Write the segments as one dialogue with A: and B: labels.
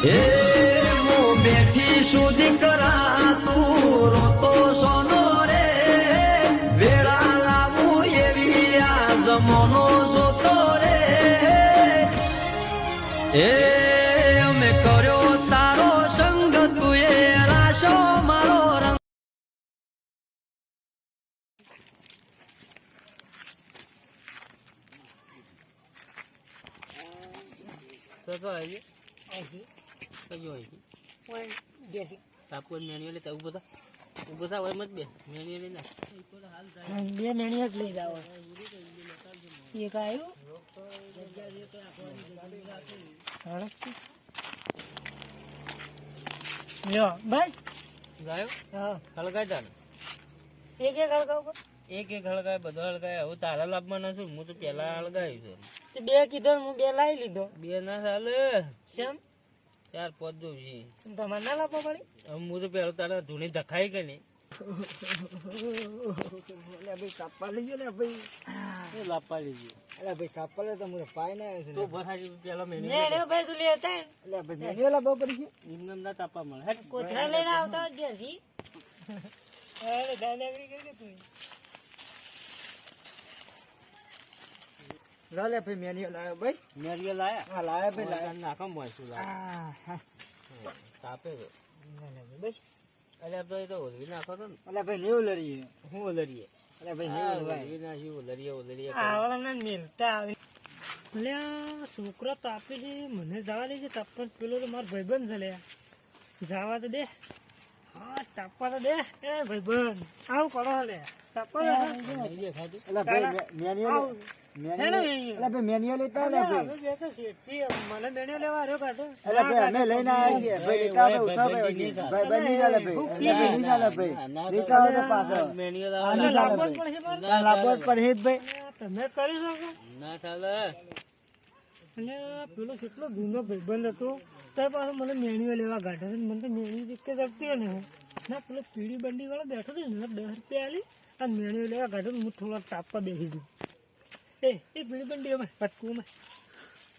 A: હે હું બેઠી છું દીકરા તું રોતો સોનો રે વેળા લાવું એવી આ જમોનો જોતો રે હે અમે કર્યો તારો સંગ તું એ રાશો મારો રંગ
B: તો આવી કયો આવી ઓય દેસી તાપોન મેણિયો લે ઉભો થા ઓય મત બે મેણિયો લે ના
C: બે મેણિયા જ લઈ જાવ એક આવ્યો લ્યો બસ
B: ગાયો
C: હા
B: હળગાય તાને
C: એક હળગાવ
B: એક હળગાય બધો હળગાય હું તારા લાભમાં ન છું હું તો પેલા હળગાયું છે
C: બે કીધો હું બે લાવી લીધો
B: બે ના ચાલે
C: શેમ
B: 4-5 જોઉં છે
C: તમારે ના લાવવા પડી
B: હું તો પેલો તારા ધૂણી ધખાઈ કે નહીં
D: ભાઈ કાપવા લઈ ગયો ને ભાઈ
B: લાપા લીધી
D: અરે ભાઈ કાપવા લે તો મને પાય ના આવે છે
B: તું ભરાજી પેલા મેણી
C: મેણે ભાઈ તું લેતા
D: એટલે ભાઈ મેન્યુઅલ લાવવા પડી છે
B: એમને ના તાપા મળે હેટ
C: કોથળા લઈને આવતા જ દેસી અરે દાદાગીરી કરી તું
D: લા લે ભાઈ મેન્યુઅલ લાવ્યો ભાઈ
B: મેરીઓ લાયા
D: હા લાવ્યા ભાઈ લાવ્યા
B: નાખા મોસું લાયા
D: હા
B: તાપે છે
D: બસ
B: અલ્યા તો એ તો ઓલવી નાખો તો ને
D: અલે ભાઈ નેવું લડીએ
B: હું ઓલરીએ
D: અલે ભાઈ નેવું લવાય
B: ઓલવી નાખી ઓલરીએ
C: આવડા મિલતા આવે એટલે આ છોકરો તાપે છે મને જવા દે છે તાપમાં પેલો તો મારો ભાઈબંધ છે લે જવા તો દે હા તાપવા તો દે એ ભાઈબંધ આવું કરો લે તાપવા
B: મેરીએ ખાધી
D: અલે ભાઈ મેન્યુઅલ
C: હેલો
D: અલે ભાઈ મેન્યુઅલ લેતા લે ભાઈ
C: મને બેણ્યો લેવા આવ્યો કાઢો
D: અલે ભાઈ અમે લઈને આવ્યા છીએ ભાઈ લેતા આવે ઉઠા ભાઈ ભાઈ બની ના લે ભાઈ બની ના લે ભાઈ લેતા આવે તો પાછો
B: મેણીઓ
C: આને લાભ જ પડશે પણ
D: લાભો પર હિત ભાઈ
C: તમે કરી શકો
B: ના ચાલે
C: અને પેલો કેટલો જૂનો ભાઈબંધ હતો તો પાછો મને મેણીઓ લેવા કાઢે છે મને તો મેણી દીકે જપતી ને ના પેલો પીળી બંડી વાળો બેઠો હતો ને 10 રૂપિયા આલી અને મેણીઓ લેવા કાઢે હું થોડા તાપવા બેસી છું એ પીળી બંડી અમે પટકું અમે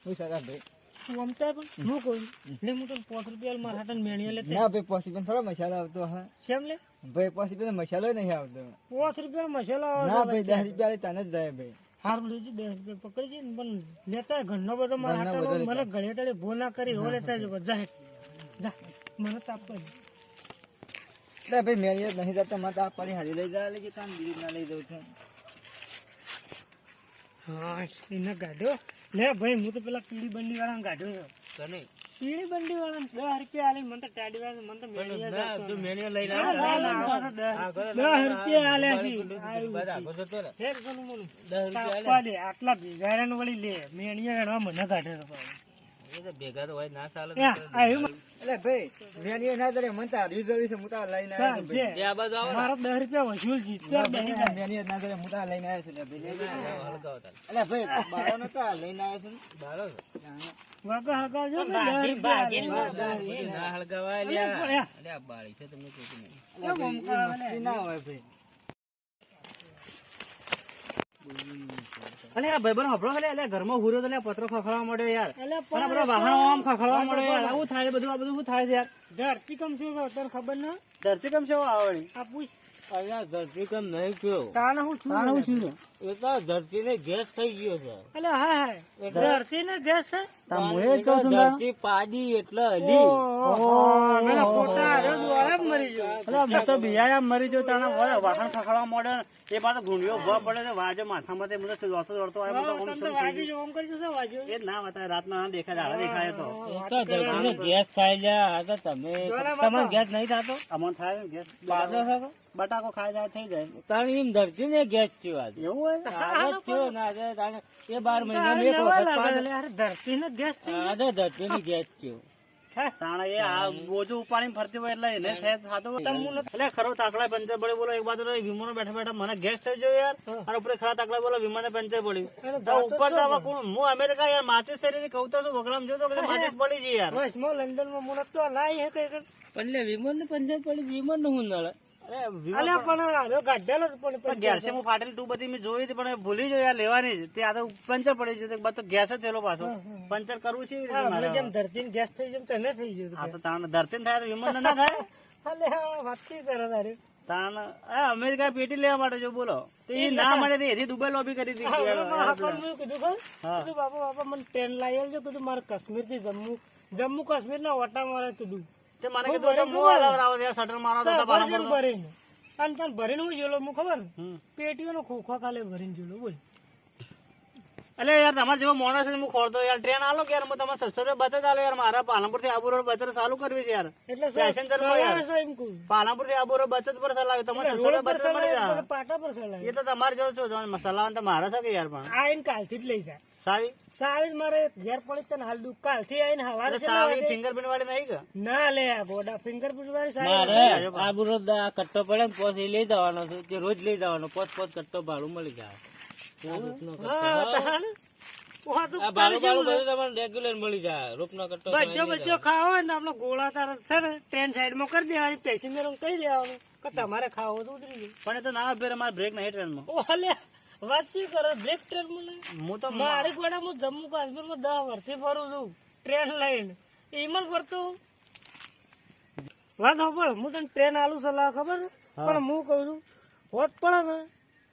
D: હું સાગા ભાઈ
C: તું અમતા પણ હું કોઈ લે હું તો 5 રૂપિયા મારા હાટન મેણીઓ લેતા
D: ના ભાઈ પોસીબલ થોડો મસાલો આવતો હા
C: શેમ લે
D: ભાઈ પોસીબલ મસાલો નહીં આવતો
C: 5 રૂપિયા મસાલા
D: ના ભાઈ 10 રૂપિયા લે તને જ જાય ભાઈ
C: હારું લેજે 10 રૂપિયા પકડી છે પણ લેતા ઘરનો બધો મારા હાટન મને ઘરે તળે ભો ના કરી હો લેતા જો જા જા મને તાપવા
D: એટલે ભાઈ મેરિયત નહીં જતા માતા આપવાની હારી લઈ જાય એટલે કે કામ બીજી ના લઈ જવું છું
C: હા એને ગાઢ્યો લે ભાઈ હું તો પેલા પીળી બંડી વાળા ગાઢ્યો
B: તો નહીં
C: પીળી બંડી વાળા 10 રૂપિયા આલી મને તો ટાડી વાળા મને તો મેળિયા
B: તું મેણીઓ લઈને
C: 10 રૂપિયા આલ્યા છે
B: બધા આગો જતો રે
C: ફેર કોનું મોનું
B: 10 રૂપિયા
C: તાપવા દે આટલા ભેગારાનું વળી લે મેળિયા એનો મને ગાઢ્યો
B: એ તો ભેગા તો હોય ના ચાલે
D: એટલે ભાઈ મેરિયત ના કરે મને તો રિઝર્વ છે હું તો લઈને આવ્યો છું ભાઈ.
B: જે આ બાજુ આવો
C: મારો 10 રૂપિયા વસૂલ છે
D: મેરિયત ના કરે હું તો લઈને આવ્યો છું એટલે ભાઈ
B: હળગાવો તારે
D: એટલે ભાઈ બાળો નતા લઈને આવ્યો છું
B: બાળો
C: વાકા હકા જો
B: ના હળગાવા લ્યા અલ્યા બાળી છે તમને કીધું નહીં
D: મસ્તી ના હોય ભાઈ અલે આ ભાઈબંધ હબળો એટલે ઘરમાં હુરો તો પત્રો ખખડવા મળ્યો યાર અને બધા વાહનો આમ ખખડવા મળ્યો યાર આવું થાય બધું આ બધું શું થાય છે યાર
C: ધરતી કમ થયો તને ખબર ના
D: ધરતી કેમ છે આવડી
C: આ પૂછ
B: અહીંયા ધરતી કેમ નહીં થયો
C: તાણે હું છું
B: એ તો ધરતી ને ગેસ થઈ ગયો છે
C: અલે હા ધરતી ને ગેસ થાય
B: ધરતી પાડી એટલે હલી
C: મેલા ફોટા આર્યો દ્વારા મરી ગયો
D: અલે તો બિયાયા મરી જો તાણા વાહન ખખડવા મળે એ પાછો ગુંડિયો ભ પડે ને વાજે માથામાં તે મને દોડતો દોડતો આવે મને ઓમ
C: તો વાગી જો ઓમ કરી જશે વાજો
D: એ ના બતાય રાતના ના દેખાય દાડા દેખાય તો
B: તો ધરતી ને ગેસ થાય લ્યા આ તો તમે તમારે ગેસ નહીં થતો
D: અમન થાય ને ગેસ
B: બાજો છે
D: બટાકો ખાઈ જાય થઈ જાય
B: તારે એમ ધરતી ને ગેસ થયો આજે
D: એવું હોય
B: આજે થયો ના આજે તાણે એ 12 મહિના એક વખત પાડે
C: ધરતી ને ગેસ
B: આ તો ધરતી ને ગેસ થયો
D: તાણે એ આ બોજો ઉપાડીને ફરતી હોય એટલે એને થતો એટલે ખરો તાકડા પંચર પડ્યું બોલો એક બાજુ વિમાનો બેઠા બેઠા મને ગેસ થઈ ગયો યાર અને ઉપર ખરા તાકડા બોલો વિમાને પંચર પડ્યું તો ઉપર તો હવે કોણ હું અમેરિકા યાર માચીસ થઈ રહી કહું તો વગડામ જોતો કે માચીસ પડી છે યાર
C: બસ મો લંડન માં મુનત તો લાઈ હે કઈ
B: એટલે વિમાન ને પંચર પડી વિમાન નું હું નળે
D: અરે વીમો
C: અલ્યા પણ આનો ગાઢેલો જ પણ
D: પણ ગેસ હું ફાટેલી ટુ બધી મેં જોઈ હતી પણ ભૂલી જોઈ યાર લેવાની જ. તે આ તો પંચર પડી ગયું બધો ગેસ જ થયેલો પાછો. પંચર કરવું છે એવી રીતે
C: હમણાં
D: મારે.
C: જેમ ધરતી ગેસ થઈ જેમ તને થઈ ગયું
D: આ તો તાણ ધરતી થાય તો વિમાન ના થાય.
C: અલ્યા વાત શું કરે તારે
D: તાણ અમેરિકા પેટી લેવા માટે જો બોલો તો એ ના મળે તો એથી દુબઈ લોબી કરી
C: હા, હમણાં
D: દીધી.
C: હાકણ મેં કીધું ખબર? કીધું બાપા મને ટ્રેન લાવી આવજો કીધું મારે કાશ્મીર થી જમ્મુ કાશ્મીર ના ઓટા મારે કીધું
D: તે મને કીધું તો મોં હલાવરાવો છે, શટર મારો તો પાલનપુર નો.
C: ભરીને અને તને ભરીને હું જોલો હું ખબર
D: હમ.
C: પેટીઓનો ખોખા ખાલી ભરીને જોલો બોલ
D: એટલે યાર તમારે જેવો માણસ છે હું ખોરતો યાર ટ્રેન આલો કે યાર હું તમારે 600 રૂપિયા બચત આલો યાર. મારા પાલનપુર થી આબુ રોડ બચત ચાલુ કરવી છે યાર.
C: એટલે
D: પેસેન્જર માં યાર
C: એમ કહું
D: પાલનપુર થી આબુ રોડ બચત પર સલાહ તમારે 600 રૂપિયા બચત મળી જાય.
C: પાટા પર ચલાવે
D: એ તો તમારે જો છો સલાહ તો મારા છે કે યાર પણ
C: આ આઈને કાલથી જ લઈ જાય
D: સાવી
C: સાવી મારે ઘેર પડી તને હાલ દુઃખ કાલથી આઈને હવારે
D: એટલે સાવી ફિંગરપ્રિન્ટ વાળી નહીં કે
C: ના લે બોડા ફિંગરપ્રિન્ટ વાળી સાવી
B: મારે આબુ રોજ આ કટ્ટો પડે ને પોસ એ લઈ જવાનો છે તે રોજ લઈ જવાનો પોસ કટ્ટો ભાડું મળી જાય એ રીતનો કટ્ટો.
C: હા તાણ. ઉહા તો
B: આ ભાડું બધું તમારે રેગ્યુલર મળી જાય રૂપનો કટ્ટો
C: બચ્ચો ખાવો હોય ને આપડે ગોળા તાર છે ને ટ્રેન સાઈડ માં કરી દેવાની પેસેન્જરો કહી દેવાનું કે તમારે ખાવો તો ઉતરી જાય
D: પણ એ તો ના ફેર અમારે બ્રેક નહીં ટ્રેનમાં.
C: ઓ હલે વાત શું કરો બ્લેક ટ્રેન મને
D: હું તો
C: મારી ગોડા હું જમ્મુ કાશ્મીર માં 10 વર્ષથી ફરું છું ટ્રેન લઈને એમાં ફરતો વાત ખબર હું તને ટ્રેન આલુ સલાહ ખબર પણ હું કઉ છું હોત પડે ને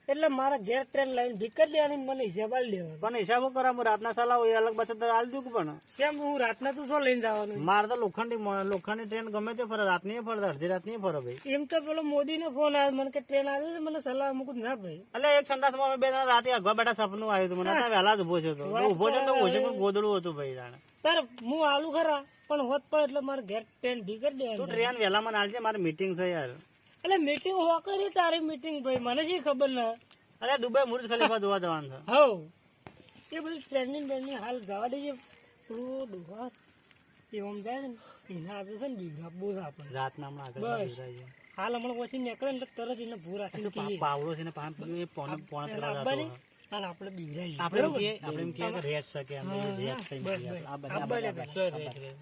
C: એટલે મારા ઘેર ટ્રેન લઈને ભીકર લેવાની મને હિસાબ આલી દેવાનો
D: પણ હિસાબો કરા હું રાતના સલાહ એ અલગ બચત આલી દઉં કે પણ
C: સેમ હું રાતના તું શું લઈને જવાનું
D: મારે તો લોખંડી ટ્રેન ગમે તે ફરે રાતની ફરે અડધી રાતની ફરે ભાઈ.
C: એમ તો પેલો મોદી નો ફોન આવ્યો મને કે ટ્રેન આવી છે મને સલાહ મૂકું ના ભાઈ
D: એટલે એક સંડાસમાં અમે બે જણા રાતે અગવા બેઠા સપનું આવ્યું હતું મને અત્યારે વહેલા જ ઉભો છે તો ઉભો છે તો ઓછું પણ ગોદડું હતું ભાઈ જાણે.
C: તાર હું આલુ ખરા પણ હોત પડે એટલે મારે ઘેર ટ્રેન ભીકર
D: તું
C: દેવાની
D: ટ્રેન વહેલા મને આલજે મારે મીટિંગ છે યાર.
C: એટલે મીટિંગ હો કરી તારી મીટિંગ ભાઈ મને શી ખબર ના
D: અરે દુબઈ મુર્જ ખલીફા જોવા જવાનું છે.
C: હવ એ બધી ટ્રેનિંગ હાલ જવા દેજે પેલું ડુહા એ આમ જાય ને એના આજે છે ને બીઘા બહુ આપણને
D: રાતના હમણાં આગળ
C: બસ.
D: બિરાઈએ.
C: હાલ હમણાં પછી નીકળે ને તો તરત એને ભૂ રાખીને કહીએ.
D: પાવડો છે ને પાન પીવું એ પોણે પોણે
C: એને
D: કરવા
C: આપવાની
D: જતો.
C: અને આપણે બીવડાવીએ.
D: આપણે એમ
C: બરોબર?
D: કહીએ આપણે એમ કહીએ કે રેસ છે કે અમે રેસ થઈ
C: બસ,
D: ગયા.
C: બસ.
D: આ બધા
C: આપવા દે
D: બધા
C: પેલા.
D: બધા.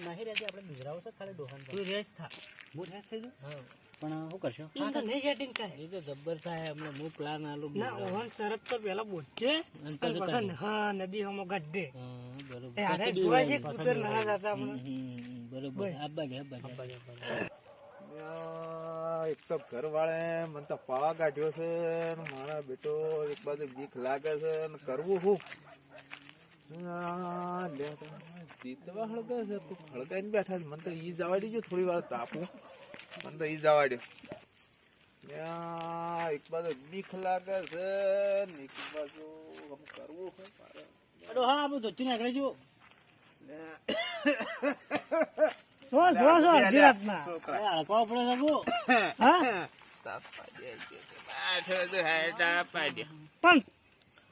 D: નહીં રહેતી આપણે બિરાવો છે ખાલી ડોહાન પર.
B: તું રેસ થા
D: હું રેસ થઈ ગયું
B: હા
D: પણ શું કરશો
C: એમ તો નહીં setting થાય.
B: એ તો જબ્બર થાય હમણાં હું પ્લાન આલું
C: ના ઓહન શરત તો પેલા બોલશે અને પછી હા નદી હમો ગઢે
B: બરોબર
C: એ હારે જોવા છે કૂતર ના જતા હમણાં.
B: બરોબર આબા દે
E: એક તો ઘર વાળે મને તો પાવા કાઢ્યો છે ને મારા બેટો એક બાજુ બીક લાગે છે ને કરવું શું જીતવા હળગે છે તું હળગાઈને બેઠા છે મને તો ઈ જવા દેજો થોડી વાર તાપું મને તો ઈ જવા દો એક બાજુ બીક લાગે છે ને એક બાજુ આમ કરવું શું મારે
D: ડોહા આપણું ધોતી નીકળી જુઓ.
C: જો અડધી રાતના.
E: છોકરા
D: અરે હડકવા પડે છે બહુ.
C: હા
E: તાપા દે બેઠો તો હે તાપા દે
C: પણ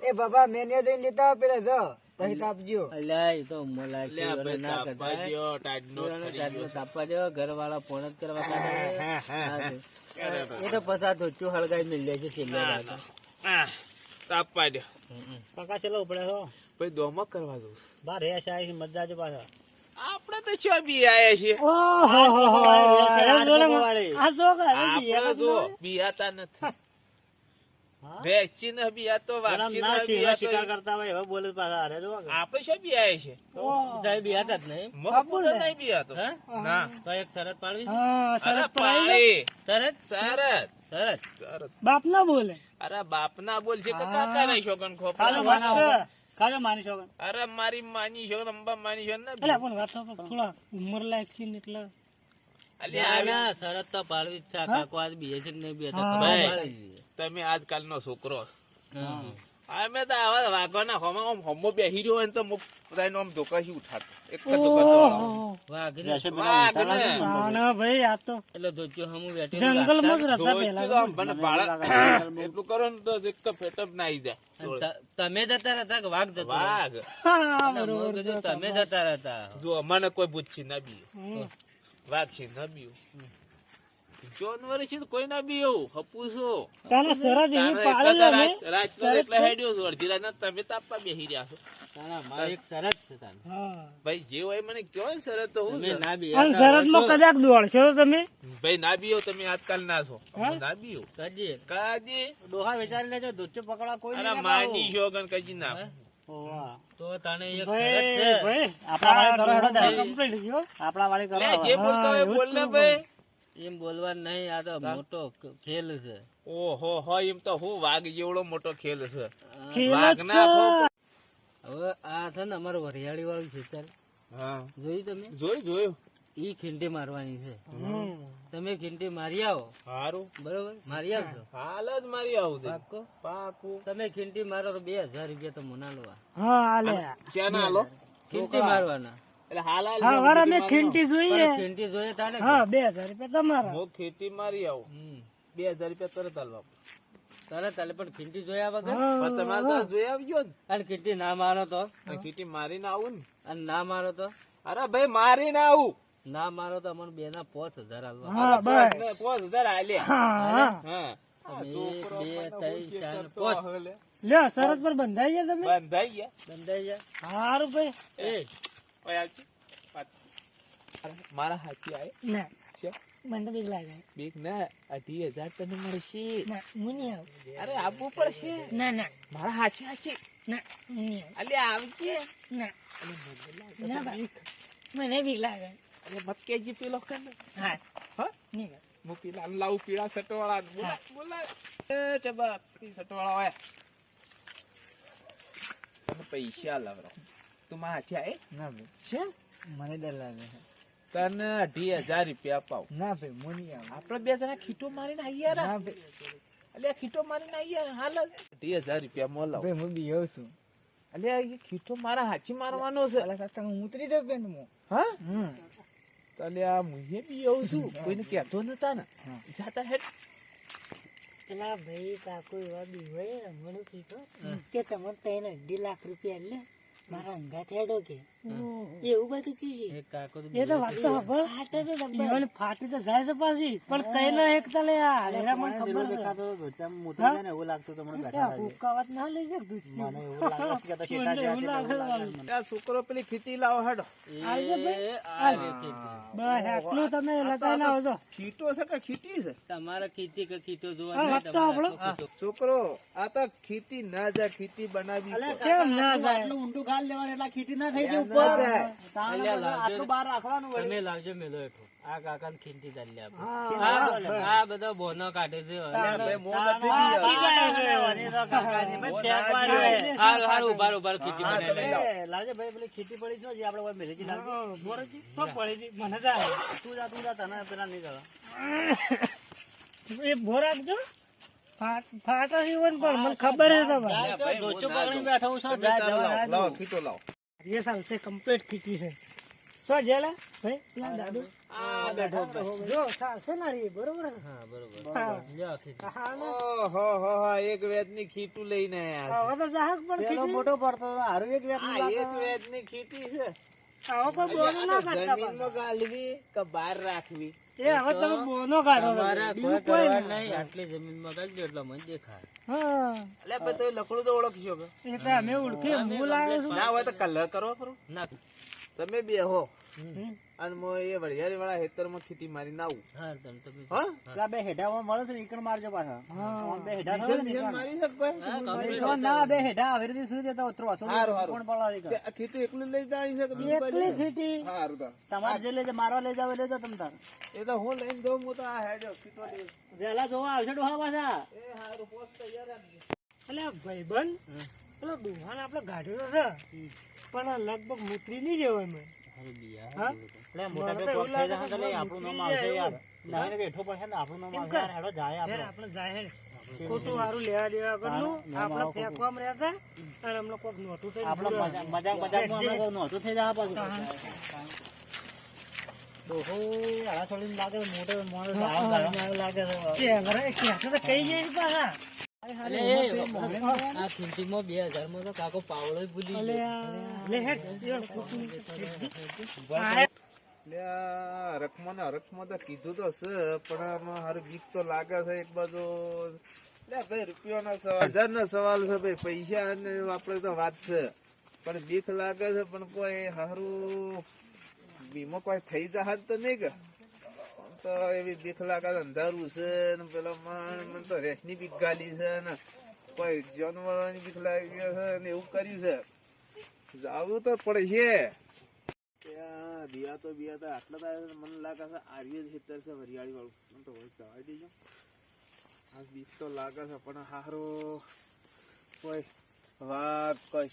F: એ બાબા મેને દઈને લેતા પેલા જ પછી તાપજો
B: અલ્યા એ તો મલા
E: લે બે તાપા દ્યો ટાડનો
B: તાપવા દો ઘર વાળા ફોન જ કરવા કાઢે. એ તો પછા ધોચું હળગાઈ મિલ છે છેલ્લે રાતે.
E: તાપા દે
D: કાકા છેલ્લો ઉપડે છો
E: પછી દોમક કરવા જવું
D: બાર રેસ આવી છે મજા આવજો પાછા.
E: આપણે તો શું બી આયા છીએ
C: ઓહો આ જો
E: આપણે જો બિયાતા નથી વેચીને બિયા તો વાક્ષીને
D: ના
E: બિયા તો
D: શિકાર કરતા હોય એવા બોલે પાછા અરે જો
E: આપણે શું બિયાય છે
B: સાહેબ બી હતા જ નહીં
E: મફત તો નહીં બિયાતો
B: હા?
E: ના
B: તો એક શરત પાડવી છે?
C: હા
E: અરે
C: શરત તો
E: પાડી
B: શરત
E: સરત
B: શરત
E: સરત
C: બાપ ના બોલે
E: અરે બાપ ના બોલ છે કે કાકા નહીં શોગન
D: કાજો
E: ખોપા
D: માની છો
E: અરે મારી માની શોગન અંબા માની શોગન ને
C: એટલે પણ વાત તો થોડા ઉંમર લાયક છે ને એટલે
E: અલ્યા
B: ના,
E: આવી
B: ના, શરત તો પાડવી જ છે કાકો આજ બીએ છે કે નહીં બીએ તો ખબર
E: ભાઈ.
B: પાડી દીધી.
E: તમે આજકાલનો છોકરો
B: હા.
E: અમે તો આવા વાઘવાના હોમો બેહી રહ્યો હોય ને તો મુક રાઈનો આમ ધોકાથી ઉઠાડતો એક જ ધોકા
B: વાઘ ને.
E: વાઘ ને
C: ના ભાઈ આ તો
B: એટલે ધોચું હમું બેઠી
C: જંગલમાં જ રહેતા
E: ધોચું તો
C: પેલા
E: આમ મને બાળક એટલું કરો ને તો એક ફેટઅપ ના આવી જાય
B: તમે જતા રહેતા કે વાઘ જતો રહેતો?
E: વાઘ
C: હા
B: એટલે મેં કીધું તમે જતા રહેતા
E: જો મને કોઈ પૂછી ના બી વાઘ છે ના બી જાનવર છે તો કોઈ ના બી એવું હપુસો
C: તાને શરત એવી પાડેલી અમે
E: રાજમાં એટલે હેડ્યો છું અડધી રાતના તમે તાપવા બેસી રહ્યા છો
B: તારા મારી એક શરત છે તારી.
C: હા
E: ભાઈ જે હોય મને કયો ને શરત તો હું
B: તમે
E: છે?
B: ના બી
C: અને શરતમાં કદાચ દોડશો તો તમે
E: ભાઈ ના બીઓ તમે આજકાલ ના છો હું ના બીઓ
B: કજીએ.
E: કાજી
D: ડોહા વિચારી લેજો દૂધ પકડવા કોઈ
E: અરે માની શોગન કજી ના
B: તો તને એક
C: ભાઈ
B: શરત છે.
C: ભાઈ
D: આપણા વાળી કરો હેડો તારે.
C: કમ્પ્લીટ થયો
D: આપણા વાળી કરો
E: લે,
D: હવે.
E: જે બોલતો હોય બોલ ને ભાઈ
B: એમ બોલવાનું નહીં, આ તો મોટો ખેલ છે.
E: ઓહો હો એમ તો હું વાઘ જેવડો મોટો ખેલ છે
C: ખેલ જ
E: વાઘ ના
C: છે.
E: ખો-
B: હવે આ છે ને અમારું વરિયાળી વાળું ખેતર
E: હા
B: જોયું તમે?
E: જોયું
B: ઈ ખીંટી મારવાની છે.
C: હમ.
B: તમે ખીંટી મારી આવો,
E: સારું
B: બરોબર? મારી આવજો
E: હાલ જ મારી આવું છે
B: પાક્કો?
E: પાકું
B: તમે ખીંટી મારો તો 2000 રૂપિયા તો મને આલવા.
C: હા આલે
E: શ્યાના હાલો
B: ખીંટી મારવાના.
E: એટલે હાલ હાલ
C: હા વાર અમે ખીંટી જોઈએ
B: પણ ખીંટી જોઈએ તાને.
C: હા 2000 રૂપિયા તમારા
E: હું ખેતી મારી આવું
B: હમ.
E: 2000 રૂપિયા તરત હાલવા
B: તારે તાલે પણ ખીંટી જોયા વગર
E: પણ તમારે તો જોઈ આવજો ને
B: અને ખીંટી ના મારો તો
E: અને ખેતી મારીને આવું ને
B: અને ના મારો તો
E: અરે ભાઈ મારીને આવું
B: ના મારો તો અમને 2 ના 5000 આલવા.
C: હા બસ
E: 5000 હાલ્યા
C: હા
E: હા
B: તમે 2, 3, 4, 5
C: લ્યો શરત પર બંધાઈ ગયા તમે
E: બંધાઈ ગયા
B: બંધાઈ જા.
C: સારું ભાઈ
B: એ
E: ઓય આવજો. અરે, મારા હાથી આય
C: ના
E: છે
C: મને તો બીક લાગે
E: બીક ના 2,500 તને મળશે
C: ના હું નહીં આવું
E: અરે આપવું પડશે
C: ના ના
E: મારા હાચી હાચી
C: ના હું નહીં આવું
E: અલ્યા આવજે
C: ના ના ભાઈ મને બીક લાગે
E: અરે મત કેજી પેલો કર
C: હા
E: હા
C: નહીં આવું.
E: હું પેલા લાવું પીળા સટવાળા બોલા બોલા એ ચબા સટવાળા હોય તને પૈસા લાવરો તું માં હાચી આય
F: ના ભાઈ
E: છે
F: મને ડર લાગે છે.
E: તને 2,500 રૂપિયા અપાવ
F: ના ભાઈ હું નહીં આવું.
E: આપડે બે જણા ખીટો મારીને આયા રા
F: ના ભાઈ
E: અલ્યા ખીટો મારીને આયા હાલ 2,000 રૂપિયા મોલાવ
F: ભાઈ હું બી આવું છું.
E: અલ્યા એ ખીટો મારા હાચી મારવાનો છે
F: અલા કાકા હું ઉતરી જાઉં બેન હું.
E: હા
F: હમ
E: તો અલ્યા મુએ બી આવું છું કોઈને કહેતો નતા ને
F: હા.
E: જાતા હેડ
C: પેલા ભાઈ કાકો એવા બી હોય ને મને કીધું કે તમે 3.5 લાખ રૂપિયા લે મારા અંગા થેડો કે એવું બધું કીધું
B: એક કાકો તો
C: એ તો વાત તો ખબર ફાટે છે ઈવન ફાટી તો જાય છે પાછી પણ તઈને એક તલે આ લેરા મને ખબર છે
D: દેખાતો હતો, તેમ મોટું છે ને એવું લાગતું હતું મને બેઠા લાગે.
C: હુકાવત ના લઈ જાય દૂધ
D: મને એવું લાગે છે કે તો શેઠા જ્યાં છે એવું લાગે મને.
E: આ છોકરો પેલી ખીટી લાવો હેડો
B: એ આ રે ખીટી.
C: બસ આટલું તમે લગાઈ ના આવજો
E: ખીટો છે કે ખીટી છે
B: તમારે ખીટી કે ખીટો જોવા
C: હા,
B: નહીં,
C: વાત તો
B: તમારે
C: આપણો.
B: આટલો ખીટો.
E: છોકરો આ તો ખીટી ના જાય ખીટી બનાવી છે.
C: કેમ ના જાય
D: આટલું ઊંડું ખાલ લેવાનું એટલે ખીટી ના થઈ જાય
E: ના
D: ઉપર.
E: જાય.
D: તાણે
B: અલ્યા લાવજો.
D: આટલું બહાર રાખવાનું વળી.
B: તમે લાવજો મેલો હેઠો. આ કાકા ને ખીંટી ચાલી આપે. આ બધા બોનો કાઢે છે.
E: અલ્યા ભાઈ મોં નથી બી
D: લેવાની તો કાકાની. ભાઈ ફેંકવાની હોય.
B: હારું હારું ઉભા રહો, ઉભા રહો, ખીંટી
E: હા,
B: બનાવી
E: તમે
B: લે.
E: લાવો.
D: લાવજે ભાઈ પેલી ખીટી પડી છે જે આપણે કોઈ મેલેજી લાવજો.
C: બોરજી તો પડી દી મને જાય
D: તું જા તને પેલા નહીં જવા.
C: એ ભો રાખજો ફાટા ઈવન પણ મને ખબર છે તમારે
E: અલ્યા ભાઈ,
B: ધોચો
E: મોં ના
B: પકડીને
E: જાઉં.
B: બેઠો હું છું.
E: તમે તારે લાવો, લાવો, ખીટો લાવો.
C: એ ચાલશે કમ્પ્લીટ ખીચી છે શું જેલા ભાઈ પેલા દાદુ
E: આ બેઠો
C: જો ચાલશે ના રે બરોબર છે?
B: હા, બરોબર.
C: હા.
B: લ્યો ખીંટી.
C: હા ને
E: ઓહો હો હો એક વેદની ખીટું લઈને આયા
C: હવે તો જાહક પણ
D: પેલો
C: ખીચી
D: મોટો પડતો હતો, હારું એક વેત
E: છે આ એક વેદની ખીટી છે
C: આવો કોઈ બોનો ના કાઢતા
E: જમીનમાં ગાલવી કે બહાર રાખવી
C: એ હવે તમે બોનો કાઢો છો.
B: તમારે
C: બીજું
B: કોઈ
C: કોઈ
B: કરવા
C: નહીં.
B: નહીં, આટલી જમીનમાં કાઢજો એટલે મને દેખાય.
C: હા
E: અલ્યા ભાઈ તમે લખડું તો ઓળખશો કે
C: એટલે અમે ઓળખી હું લાવ્યો છું
E: ના હોય તો કલર કરો ખરો
B: ના.
E: તમે બે હો
C: હમ.
E: અને મો એ વડિયાળી વાળા હેતરમાં ખીટી મારીને આવું
B: હા, તમે
E: હા
D: પેલા બે હેઠા મળે છે ને ઈકણ મારજો પાછા. આમ બે હેઠા થયો ને
E: નિશાન
D: ઈકણ.
E: મારી શક ભાઈ
B: હા, complete.
D: ઈકણ ના બે હેઠા આવી રીતે શું દેતા ઉતરો
E: હારું, હારું.
D: કોણ પડાવે ઈકણ.
E: તે આ ખીટું એકલું લઈ જાય છે કે બીજું કોઈ
C: એકલી
E: લઈ
C: ખીટી
E: હારું તો
D: તમારે જે લેજે મારવા લઈ જાવ લેજો તમ તાર.
E: એ તો હું લઈને જઉં હું તો આ હેડ્યો ખીટો લઈ
D: વહેલા જોવા આવશે ડોહા પાછા.
E: એ હારું પોસ્ટ તૈયાર રાખજો
C: એટલે ભાઈબંધ પેલો દુહાન આપડે ગાઢ્યો તો છે પણ લગભગ મૂતરી નહીં જેવો એમ
B: હારું બિયા.
C: હા
D: એટલે મોટા
C: મને
D: બે
C: તો
D: કોક
C: એવું
D: થઈ
C: લાગે
D: જશે એટલે
C: કે
D: આપણું નામ
C: મૂતરી
D: આવશે
C: જાય
D: યાર.
C: એવું.
D: નાઈને બેઠો પડશે ને આપણું નામ
C: એમ
D: આવશે
C: કર.
D: યાર. હેડો જાય
C: યાર
D: આપણે.
C: આપણે જાય ખોટું સારું લેવા દેવા કરલું
D: હા,
C: આપણે
D: આવો
C: ફેંકવામાં રહેતા અને અમને કોક નોતું થઈ
D: આપણે મજાક મજાકમાં નહોતું થઈ જાય પાછું. ડોહો આળા છોડીને લાગે છે, મોટો માણસ આળા ગાળામાં એવું લાગે છે.
C: તો કઈ જાય પાછા
B: અલે, આ ખીંટીમાં 2000 માં તો કાકો પાવડો ભૂલી
C: અલે
B: ગયો.
C: લે હેડ
E: એટલે આ હરખમાં તો કીધું તો છે પણ આમાં હારું બીક તો લાગે છે એક બાજુ. એટલે ભાઈ રૂપિયાનો સવાલ, હજારનો સવાલ છે ભાઈ, પૈસા ને આપણે તો વાત છે પણ બીક લાગે છે. પણ કોઈ હારું વીમો કોઈ થઈ જાય તો નહીં કે તો એવી બીક લાગે છે. અંધારું છે ને પેલા મને તો રેસની બીક ગાલી છે ને કોઈ જાનવરોની બીક લાગી છે ને એવું કર્યું છે. જાવું તો પડશે. બિયા તો આટલા થાય મને લાગે છે આર્ય ખેતર છે વરિયાળી વાળું. મને તો હોય જવા દેજો. આ બીક તો લાગે છે પણ હારો કોઈ વાઘ કોઈ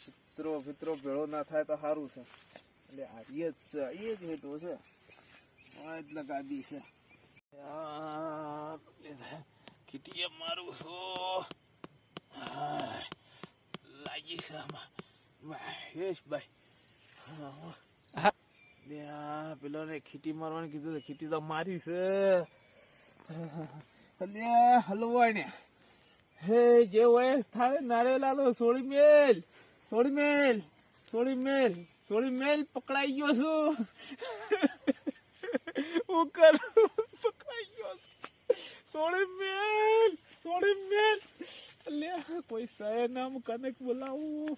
E: ચિત્રો ભેળો ના થાય તો સારું છે. એટલે આર્ય જ છે, એ જ હેઠો છે એટલે ગાબી છે. ખીટીએ મારું છું લાગી છે આમાં મહેશભાઈ. પેલો ને ખીટી મારવાની કીધું, ખીટી તો મારી છે. હલવાય ને હે જે હોય થાય નારેલાલો સોળી મેલ પકડાઈ ગયો છું. હું કરું પકડાઈ ગયો છું. સોળી મેલ એટલે કોઈ સહે નામ કનેક બોલાવું.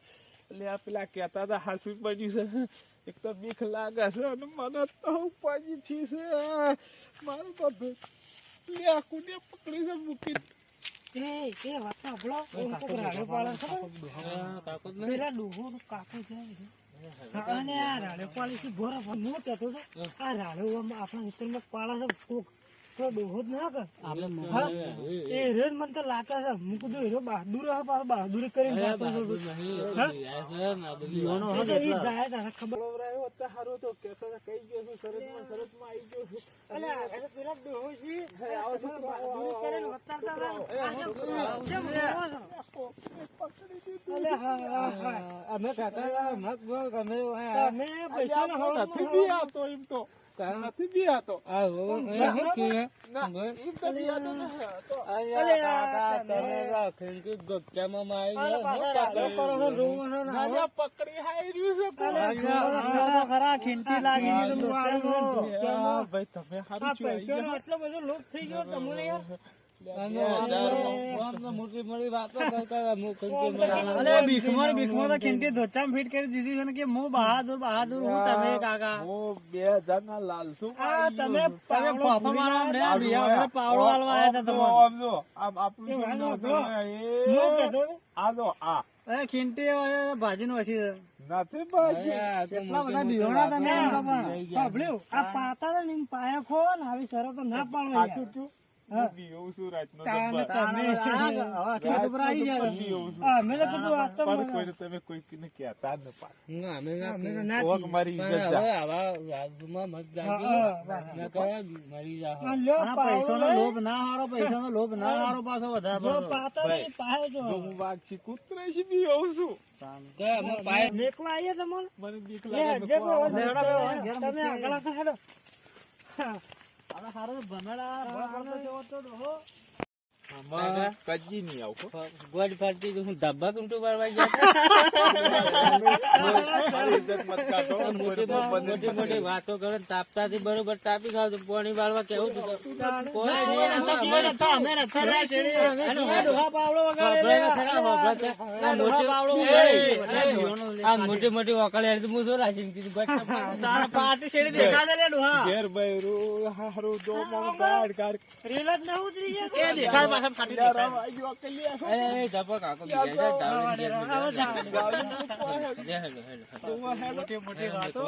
E: એટલે આ પેલા કહેતા હતા હાસુ પડ્યું છે. એક તો બીક લાગે છે અને મને તો ઉપાજી થી છે મારું તો લે કુને પકડી છે મૂકી.
C: એ વાત સાંભળો, રાડો પાડે ખબર પેલા ડોહો કાકો છે અને આ રાડો પાડે છે ભોરા. હું કહેતો હતો આ રાડો આપણા વિસ્તારમાં પાડે છે કોક તો ડોહો જ ના કર એ રેજ મને તો લાગે છે. હું કીધું હીરો બહાદુર બહાદુરી કરીને જાય તારે ખબર
E: સારું તો કહેતો કઈ ગયો છું શરતમાં આવી ગયો છું.
C: એટલે પેલા ડોહો છે બહાદુરી કરીને વતારતા
B: અમે કાકા અમે
C: પૈસા
E: નથી બી આવતો એમ તો નથી બી આવતો. પકડી હાઈ રહ્યું છે. તમે સારું
C: આટલો બધો લોક થઈ ગયો તમને યાર.
B: મોટી વાતો કરતા
D: ભીખમાં તો ખીંટી ધોચામાં ફિટ કરી દીધી છે ને કે હું બહાદુર હું તમે કાકા
E: હું 2000 ના લાલસુ
C: તમે
D: પાવડો હાલવા આવ્યા હતા તમે ખીંટી ભાજી નો હસી
E: નથી ભાઈ
D: કેટલા બધા બિહોણા તમે એમ તો પણ
C: આ પાતા ને પાયા ખો ને આવી શરતો ના પાડવા.
E: એવું શું રાતનો તમે કોઈને કહેતા જ મારી
D: પૈસાનો લોભ ના હારો પાછો વધારે
E: હું વાઘ છી કૂતરે છે બી એવું છું.
C: મેકવા આવીએ તમને
E: મને બીક
C: તમે આગળ
D: સારો ભમેડા
E: આમાં કજી નહીં આવું
B: ગોળ ફરતી હું ધબ્બા કુંટુ વાળવા ગયા
E: મારી ઇજ્જત મત કાઢો.
B: મોટી વાતો કરે તાપતાથી બરોબર તાપી ખાવ તો પાણી વાળવા કેવું મોટી મોટી વકાળે હું શું રાખીને કીધું
E: ઘેર બૈરું હારું દો ગાડ ગાડ
C: રેલ જ ના ઉતરી જાય
B: ધબ્બા કાકો
D: મોટી મોટી વાતો